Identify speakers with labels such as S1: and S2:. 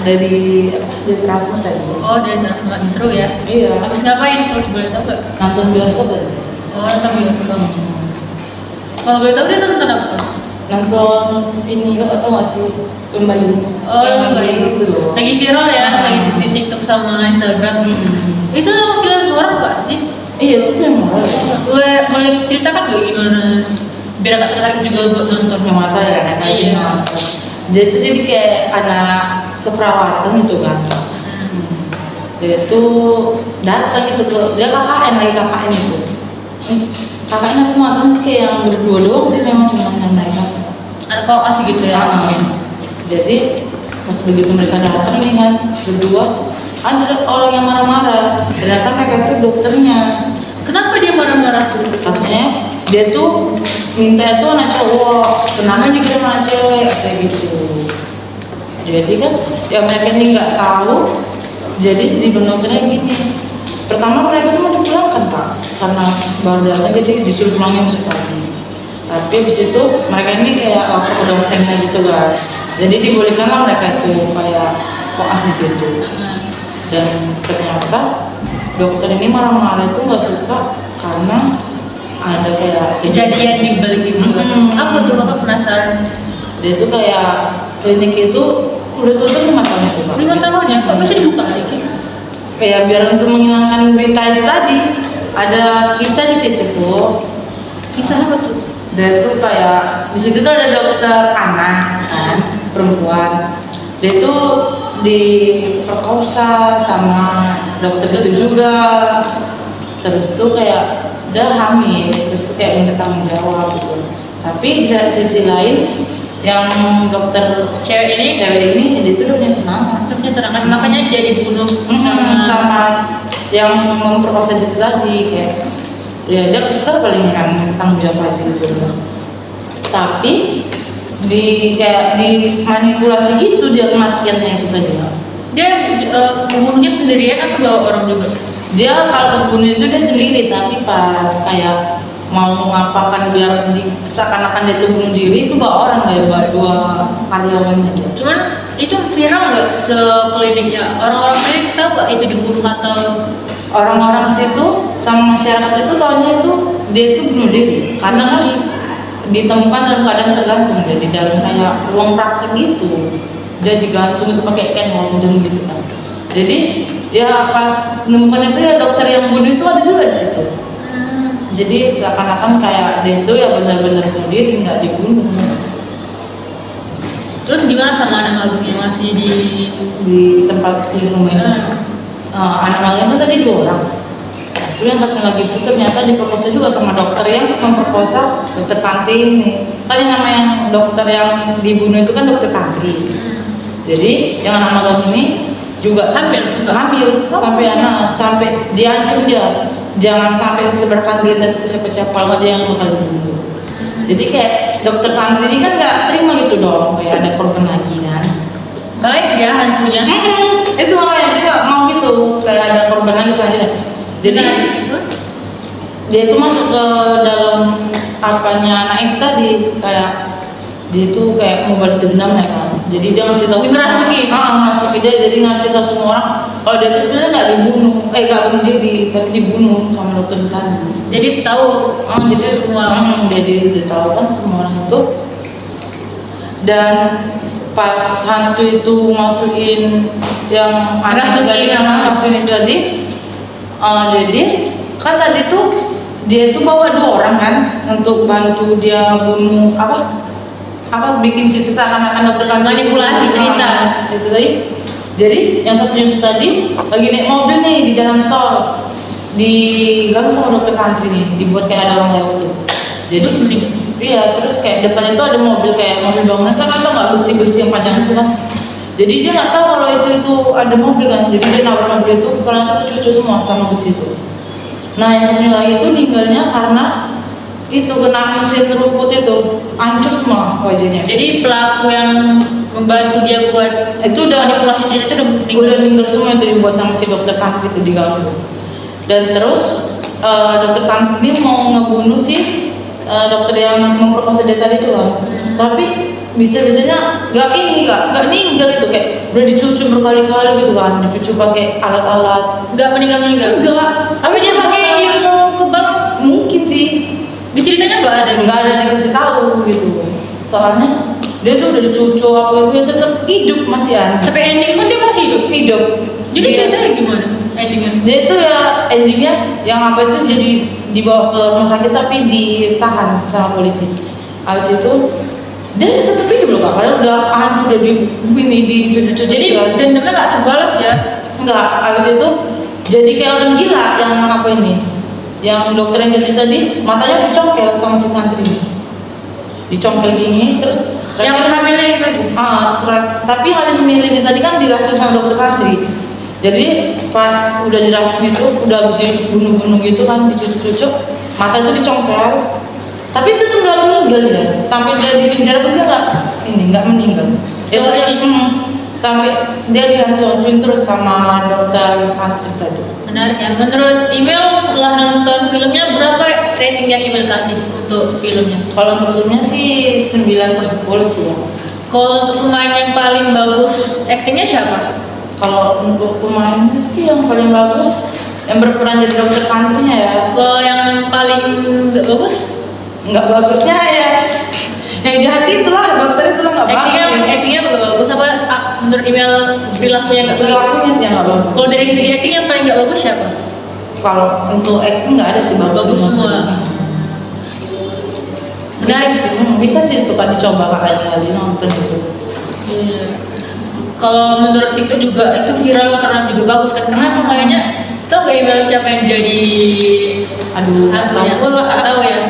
S1: dari Transmart tadi.
S2: Oh, dari Transmart. Seru ya?
S1: Iya.
S2: Habis ngapain? Kalau boleh tahu nggak?
S1: Nonton bioskop tadi.
S2: Oh, nonton bioskop. Kalau boleh tahu dia nonton apa?
S1: Nonton ini atau nggak sih Lomba Ini?
S2: Oh, Lomba Ini
S1: itu loh.
S2: lagi viral ya, lagi di TikTok sama Instagram. Itu film horor nggak sih?
S1: Iya, itu memang
S2: Boleh ceritakan nggak gimana? Biar agak tertarik juga buat nonton.
S1: yang mata ya, anak
S2: Iya.
S1: mata. Dia itu jadi kayak anak keperawatan itu kan. Dia itu datang gitu ke dia KKN itu. KKN aku makan sih kayak yang berdua doang sih memang cuma yang naik kakak.
S2: Ada kau asik gitu ya?
S1: Jadi pas begitu mereka datang nih kan berdua ada orang yang marah-marah. Ternyata mereka itu dokternya.
S2: Kenapa dia marah-marah tuh?
S1: Katanya dia tuh minta itu anak cowok, kenapa juga anak cewek kayak gitu. Jadi kan ya mereka ini nggak tahu, jadi dibentuknya gini. Pertama mereka tuh mau dipulangkan pak, karena baru datang jadi disuruh pulangnya masuk pagi. Tapi habis itu mereka ini kayak udah sengnya gitu guys. Jadi dibolehkanlah mereka itu kayak koas di situ. Dan ternyata dokter ini marah-marah itu nggak suka karena ada kayak
S2: Kejadian di balik itu. Apa tuh kakak penasaran?
S1: dia itu kayak klinik itu udah tutup 5 tahun itu pak.
S2: 5 tahun ya, kok bisa dibuka lagi?
S1: Kayak biar untuk menghilangkan berita itu tadi ada kisah di situ tuh.
S2: Kisah apa tuh?
S1: Dia tuh kayak di situ tuh ada dokter anak kan perempuan. Dia tuh diperkosa sama dokter itu juga. Terus tuh kayak dia hamil, terus tuh kayak minta tanggung jawab gitu. Tapi di sisi lain yang dokter
S2: Cewek ini
S1: dia tuh udah punya tunangan.
S2: punya tunangan, makanya dia dibunuh
S1: Sama yang memperkosa itu tadi kayak ya dia kesel paling kan tanggung jawab aja gitu. Tapi kayak dimanipulasi gitu dia kematiannya itu tadi.
S2: Dia membunuhnya sendirian atau bawa orang juga?
S1: Dia kalau pas bunuh itu dia sendiri, tapi pas kayak mau mengapakan biar seakan-akan dia itu bunuh diri itu bawa orang kayak bawa 2 karyawannya dia.
S2: Cuman itu viral nggak sekeliliknya? Orang-orang klinik tahu nggak itu dibunuh atau
S1: Orang-orang situ sama masyarakat situ tahunya itu dia itu bunuh diri karena kan ditemukan dalam keadaan tergantung dia di dalam kayak ruang praktek gitu. Dia digantung itu pakai kain dan gitu kan. Jadi ya pas menemukan itu ya dokter yang bunuh itu ada juga di situ. Jadi seakan-akan kayak dia itu ya benar-benar bunuh diri nggak dibunuh.
S2: Terus gimana sama anak magungnya masih
S1: Di tempat di rumah ini? Anak magungnya itu tadi 2 orang. Itu yang satu lagi itu ternyata diperkosa juga sama dokter yang memperkosa dokter Tanti ini. Kan yang namanya dokter yang dibunuh itu kan dokter Tanti. Jadi yang anak magang ini juga hamil sampai diancam dia. Jangan sampai disebarkan berita itu ke siapa-siapa kalau dia yang bakal dibunuh. Jadi kayak dokter Tanti ini kan nggak terima gitu dong kayak ada korban lagi kan.
S2: baik ya hantunya?
S1: Itu makanya dia nggak mau gitu kayak ada korban lagi saja. Jadi dia itu masuk ke dalam apanya anak itu tadi kayak dia itu kayak mau balas dendam ya kan. Jadi dia ngasih tahu masukin dia jadi ngasih tahu semua orang kalau dia itu sebenarnya nggak dibunuh, nggak bunuh diri tapi dibunuh sama dokter tadi.
S2: Jadi tahu
S1: Jadi semua jadi tahu kan semua orang itu. Dan pas hantu itu masukin yang masukin itu tadi, jadi kan tadi tuh dia itu bawa 2 orang kan untuk bantu dia bunuh bikin cerita seakan-akan dokter kan
S2: manipulasi cerita
S1: itu tadi. Jadi yang satunya itu tadi lagi naik mobil nih di jalan tol diganggu sama dokter Tantri nih, dibuat kayak ada orang lewat gitu. Jadi terus kayak depannya itu ada mobil kayak mobil bangunan kan atau nggak besi yang panjang itu kan. Jadi dia nggak tahu kalau itu ada mobil kan. Jadi dia nabrak mobil itu kalau itu cucu semua sama besi itu. Nah yang satunya lagi itu meninggalnya karena itu kena mesin rumput itu hancur semua wajahnya.
S2: Jadi pelaku yang membantu dia buat
S1: itu udah
S2: manipulasi cerita itu
S1: udah meninggal semua itu dibuat sama si dokter Tantri itu diganggu. Dan terus dokter Tantri ini mau ngebunuh si dokter yang memproposal dia tadi itu kan. Tapi bisa-bisanya nggak meninggal itu, kayak udah dicucu berkali-kali gitu kan, dicucu pakai alat-alat.
S2: Nggak meninggal.
S1: Enggak,
S2: Tapi dia pakai ilmu kebal.
S1: mungkin sih
S2: Diceritanya
S1: nggak ada dikasih tahu gitu. Soalnya dia tuh udah dicucu apa itu dia tetap hidup masih ada.
S2: Sampai ending pun dia masih hidup. Jadi
S1: Dia-
S2: ceritanya gimana endingnya?
S1: dia itu ya endingnya yang apa itu jadi dibawa ke rumah sakit tapi ditahan sama polisi. Habis itu dia tetap hidup loh Kak, padahal udah hancur, udah dicucu.
S2: Jadi dendamnya nggak terbalas ya?
S1: enggak, habis itu jadi kayak orang gila yang apa ini, yang dokter yang jadi tadi matanya dicongkel sama si ngantri, dicongkel gini terus
S2: Yang hamilnya itu tadi?
S1: tapi hal yang milih tadi kan dirasukin sama dokter ngantri. Jadi pas udah dirasukin itu udah habis dibunuh-bunuh gitu kan, dicucuk-cucuk, mata itu dicongkel. Tapi itu tuh nggak meninggal ya, sampai dia di penjara pun dia nggak meninggal. Itu
S2: Oh,
S1: yang sampai dia digantung terus sama dokter ngantri tadi.
S2: Menarik ya. Menurut email setelah nonton filmnya berapa rating yang email kasih untuk filmnya?
S1: Kalau menurutnya sih 9/10 sih ya.
S2: Kalau untuk pemain yang paling bagus aktingnya siapa?
S1: Kalau untuk pemainnya sih yang paling bagus yang berperan jadi dokter kantrinya ya.
S2: Kalau yang paling nggak bagus?
S1: Nggak bagusnya ya yang jahat itulah, dokter itulah nggak bagus.
S2: Aktingnya nggak bagus apa? Menurut email perilakunya nggak bagus.
S1: Perilakunya sih yang nggak bagus.
S2: Kalau dari segi akting yang paling nggak bagus siapa?
S1: Kalau untuk acting nggak ada sih
S2: Bagus semua.
S1: Menarik sih, bisa sih untuk dicoba kali nonton itu.
S2: Iya. Kalau menurut TikTok juga itu viral karena juga bagus kan, karena pemainnya tau gak email siapa yang jadi
S1: Aduh,
S2: hantunya? Gue nggak tahu ya.